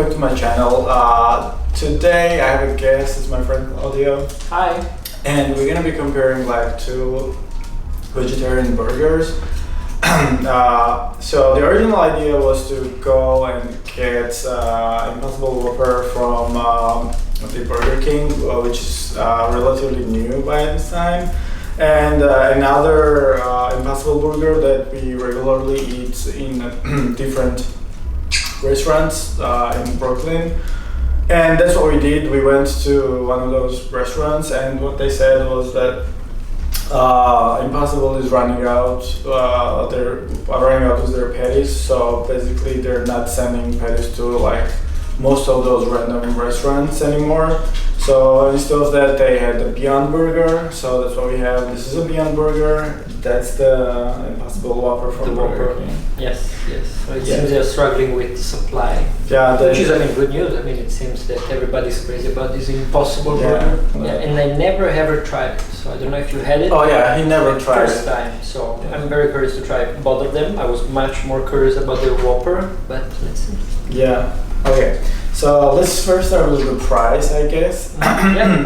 back to my channel. Today I have a guest, it's my friend Claudio. Hi. And we're gonna be comparing like two vegetarian burgers. So the original idea was to go and get Impossible Whopper from the Burger King, which is relatively new by this time. And another Impossible Burger that we regularly eat in different restaurants in Brooklyn. And that's what we did. We went to one of those restaurants, and what they said was that Impossible is running out. They're running out with their patties, so basically they're not sending patties to like most of those random restaurants anymore. So instead of that, they had the Beyond Burger. So that's what we have. This is a Beyond Burger. That's the Impossible Whopper from Burger King. Yes. So it seems they're struggling with supply. Yeah, which is, good news. It seems that everybody's crazy about this Impossible Burger. Yeah, and I never ever tried it. So I don't know if you had it. Oh yeah, he never tried first time. So I'm very curious to try both of them. I was much more curious about the Whopper, but let's see. Yeah. Okay. So let's first start with the price, I guess. Yeah,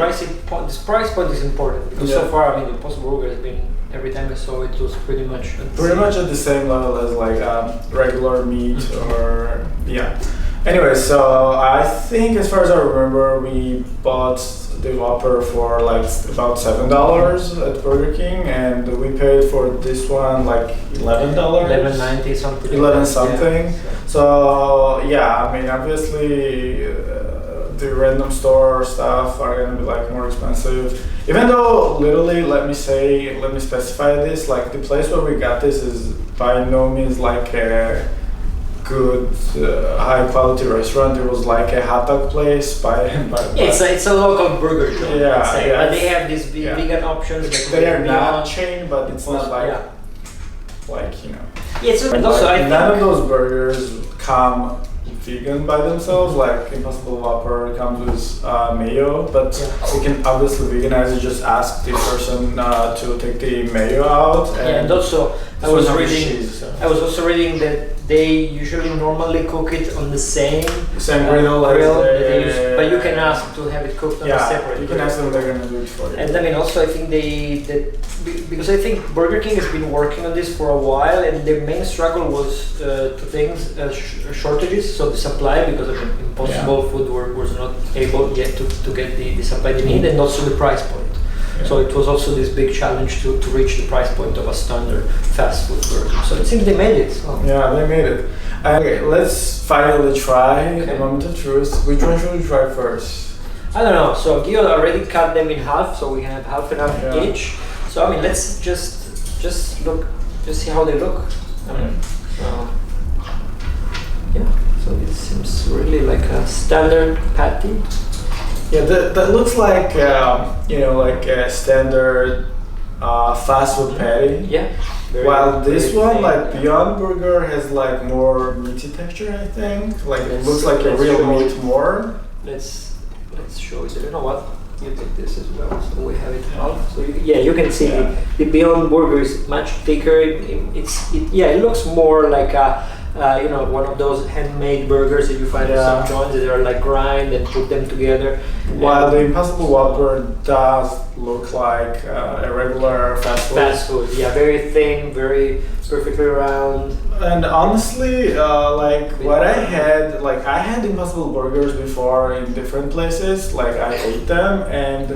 this price point is important because so far, the Impossible Burger has been, every time I saw it, was pretty much at the same level as like regular meat or Anyway, so I think as far as I remember, we bought the Whopper for like about $7 at Burger King, and we paid for this one like $11. $11.90 something. 11 something. Yeah. So obviously the random store stuff are gonna be like more expensive. Even though literally, let me specify this, like the place where we got this is by no means like a good high quality restaurant. It was like a hot dog place it's a local burger joint, but they have these vegan options. They are not chain, but it's not like and also none of those burgers come vegan by themselves. Like Impossible Whopper comes with mayo, but you can obviously veganize. You just ask the person to take the mayo out. And also I was also reading that they usually normally cook it on the same grill that they use, but you can ask to have it cooked on a separate. You can ask them; they're gonna do it for you. And also I think because I think Burger King has been working on this for a while, and their main struggle was shortages, so the supply, because Impossible food was not able yet to get the supply they need, and also the price point. So it was also this big challenge to reach the price point of a standard fast food burger. So it seems they made it. Yeah, they made it. Okay, let's finally try the moment of truth. Which one should we try first? I don't know. So Gio already cut them in half, so we have half and half each. So let's just see how they look. So this seems really like a standard patty. Yeah, that looks like like a standard fast food patty. Yeah. While this one, like Beyond Burger, has like more meaty texture. I think it looks like a real meat more. Let's show it. You know what? You take this as well, so we have it half. So you can see the Beyond Burger is much thicker. It looks more like a one of those handmade burgers that you find in some joints that are like grind and put them together. While the Impossible Whopper does look like a regular fast food. Fast food, very thin, very perfectly round. And honestly, what I had Impossible Burgers before in different places. Like I ate them, and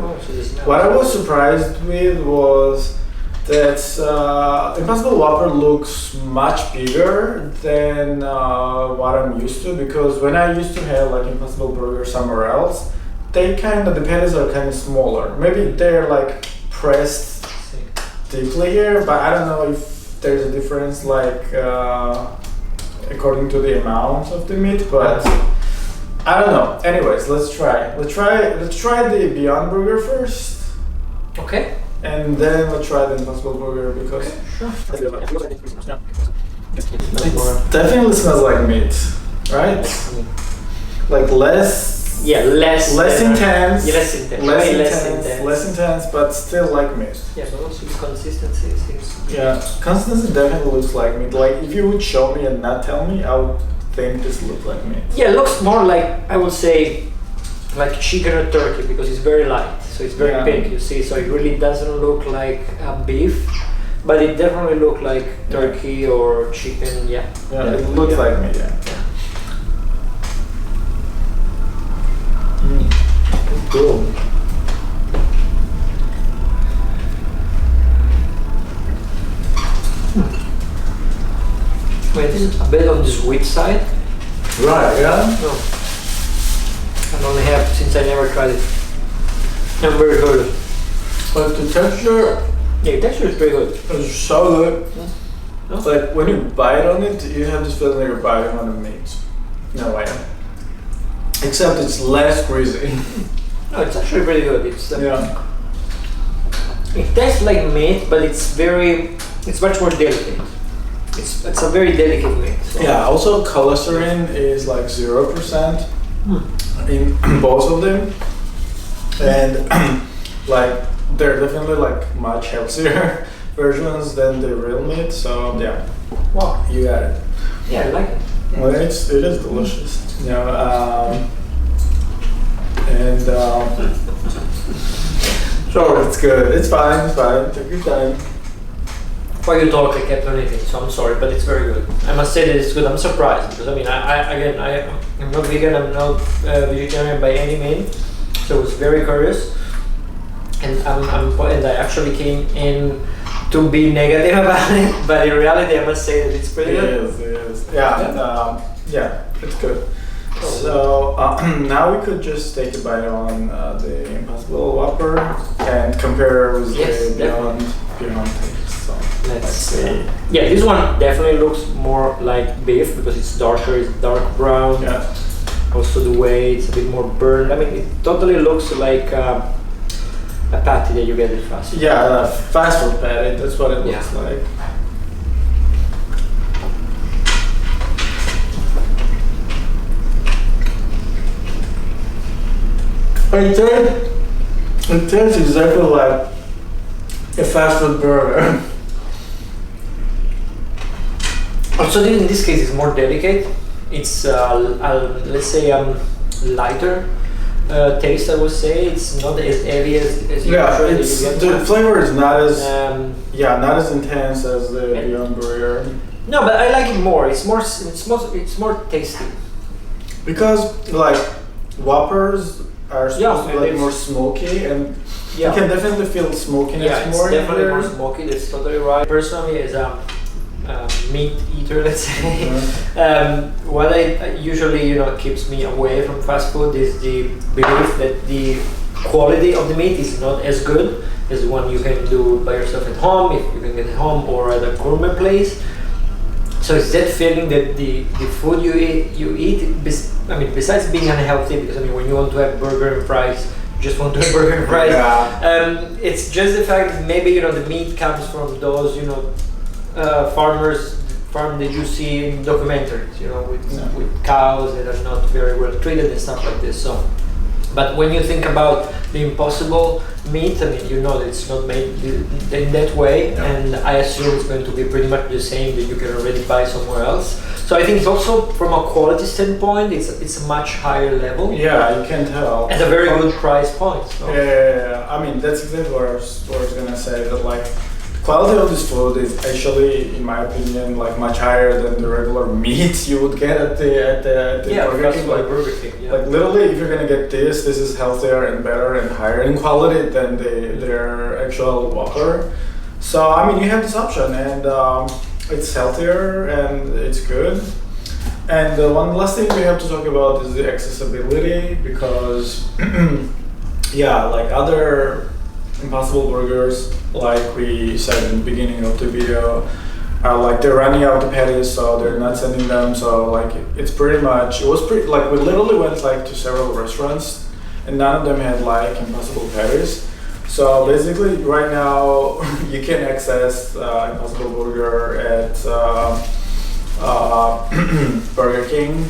what I was surprised with was that Impossible Whopper looks much bigger than what I'm used to, because when I used to have like Impossible Burger somewhere else, the patties are kind of smaller. Maybe they're like pressed deeply here, but I don't know if there's a difference according to the amount of the meat, but I don't know. Anyways, let's try the Beyond Burger first. Okay. And then we'll try the Impossible Burger because it definitely smells like meat, right? Like less intense. Less intense, but still like meat. Yeah, but also the consistency seems. Yeah, consistency definitely looks like meat. Like if you would show me and not tell me, I would think this looks like meat? Yeah, it looks more like, I would say, like chicken or turkey because it's very light, so it's very pink. You see, so it really doesn't look like beef, but it definitely looks like turkey or chicken. Yeah, it looks like meat. Yeah. Cool. Wait, this is a bit on the sweet side. Right. Yeah. No. I only have since I never tried it. I'm very good. But the texture, the texture is pretty good. It's so good. No? Like when you bite on it, you have this feeling that you're biting on a meat. No way. Except it's less greasy. No, it's actually pretty good. It's Yeah. It tastes like meat, but it's much more delicate. It's a very delicate meat. So. Yeah. Also, cholesterol is like 0% in both of them, and like they're definitely like much healthier versions than the real meat. So yeah. Wow. You got it. Yeah, I like it. Well, it is delicious. You know, sure, it's good. It's fine. It's fine. Take your time. While you talk, I kept on eating, so I'm sorry, but it's very good. I must say that it's good. I'm surprised because I mean, I'm not vegan. I'm not vegetarian by any means. So I was very curious, and I actually came in to be negative about it, but in reality, I must say that it's pretty good. It is. Yeah. Yeah, it's good. So now we could just take a bite on the Impossible Whopper and compare with the Beyond taste. So let's see. Yeah, this one definitely looks more like beef because it's darker, it's dark brown. Yeah. Also the way it's a bit more burned. I mean, it totally looks like a patty that you get at fast food. Yeah, fast food patty. That's what it looks like. It tastes exactly like a fast food burger. Also, in this case, it's more delicate. It's let's say lighter taste. I would say it's not as heavy as usually it's, you get. The flavor is not as not as intense as the Beyond Burger. No, but I like it more. It's more tasty. Because like Whoppers are supposed to be like more smoky, and you can definitely feel smokiness more. Yeah, it's definitely more smoky. That's totally right. Personally, as a meat eater, let's say, what I usually keeps me away from fast food is the belief that the quality of the meat is not as good as the one you can do by yourself at home, if you can get it home, or at a gourmet place. So it's that feeling that the food you eat, besides being unhealthy, because when you want to have burger and fries, you just want to have burger and fries. Yeah. It's just the fact that maybe the meat comes from those farm that you see in documentaries, with cows that are not very well treated and stuff like this. So, but when you think about the Impossible meat, that it's not made in that way, and I assume it's going to be pretty much the same that you can already buy somewhere else. So I think it's also from a quality standpoint, it's a much higher level. Yeah, you can tell. At a very good price point. So. Yeah. I mean, that's exactly what I was gonna say. That like quality of this food is actually, in my opinion, like much higher than the regular meat you would get at the Burger King. Burger King. Yeah. Like literally, if you're gonna get this is healthier and better and higher in quality than their actual Whopper. So I mean, you have this option, and it's healthier and it's good. And one last thing we have to talk about is the accessibility, because like other Impossible Burgers, like we said in the beginning of the video, like they're running out the patties, so they're not sending them. So like it was pretty like we literally went like to several restaurants, and none of them had like Impossible patties. So basically, right now you can access Impossible Burger at Burger King,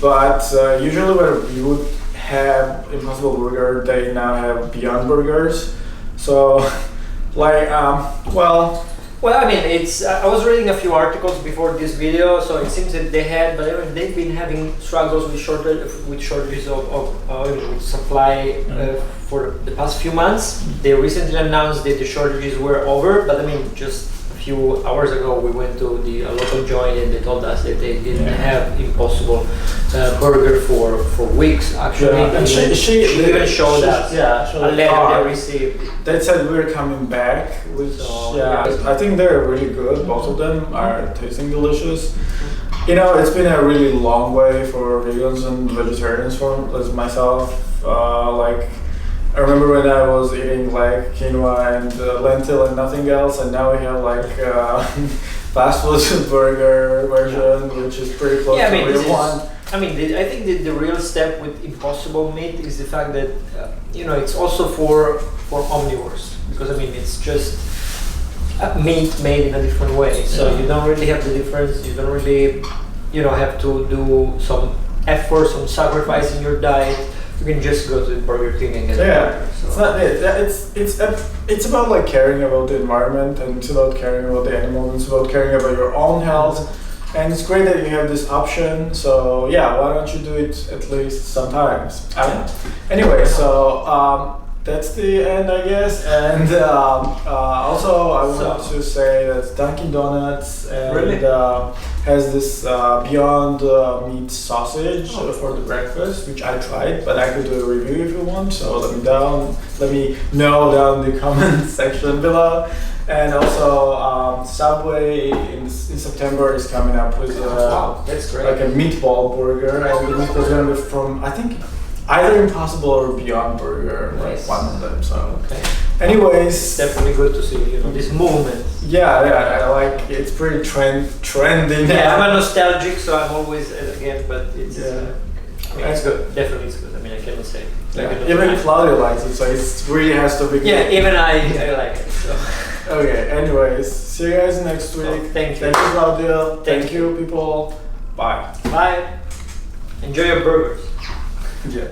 but usually where you would have Impossible Burger, they now have Beyond Burgers. So, like, Well, I mean, it's. I was reading a few articles before this video, so it seems that they had, but I mean, they've been having struggles with shortages of supply for the past few months. They recently announced that the shortages were over, but I mean, just a few hours ago, we went to a local joint and they told us that they didn't have Impossible Burger for weeks. Actually, Yeah. And she even showed us a letter they received. They said we're coming back, which I think they're really good. Both of them are tasting delicious. You know, it's been a really long way for vegans and vegetarians for myself. Like, I remember when I was eating like quinoa and lentil and nothing else, and now we have like fast food burger version, which is pretty close to the real one. I mean, I think the real step with Impossible Meat is the fact that it's also for omnivores, because I mean it's just meat made in a different way. So you don't really have the difference. You don't really have to do some effort, some sacrifice in your diet. You can just go to Burger King and get a burger. So. It's not it. It's about like caring about the environment, and it's about caring about the animals. It's about caring about your own health. And it's great that you have this option. So yeah, why don't you do it at least sometimes? Anyway, so that's the end, I guess. And also, I wanted to say that Dunkin Doughnuts has this Beyond Meat sausage for the breakfast, which I tried, but I could do a review if you want. So let me know down in the comment section below. And also, Subway in September is coming up with that's great. like a meatball burger, and the meat is going to be from, I think, either Impossible or Beyond Burger, Nice. like one of them. So, anyways, it's definitely good to see this movement. Yeah, I like it's pretty trendy now. Yeah, I'm a nostalgic, so I'm always again, but it's it's good. Definitely, it's good. I mean, I cannot say. Even Claudio likes it, so it really has to be good. Yeah, even I like it. So. Okay, anyways, see you guys next week. Thank you. Thank you, Claudio. Thank you, people. Bye. Bye. Enjoy your burgers. Yeah.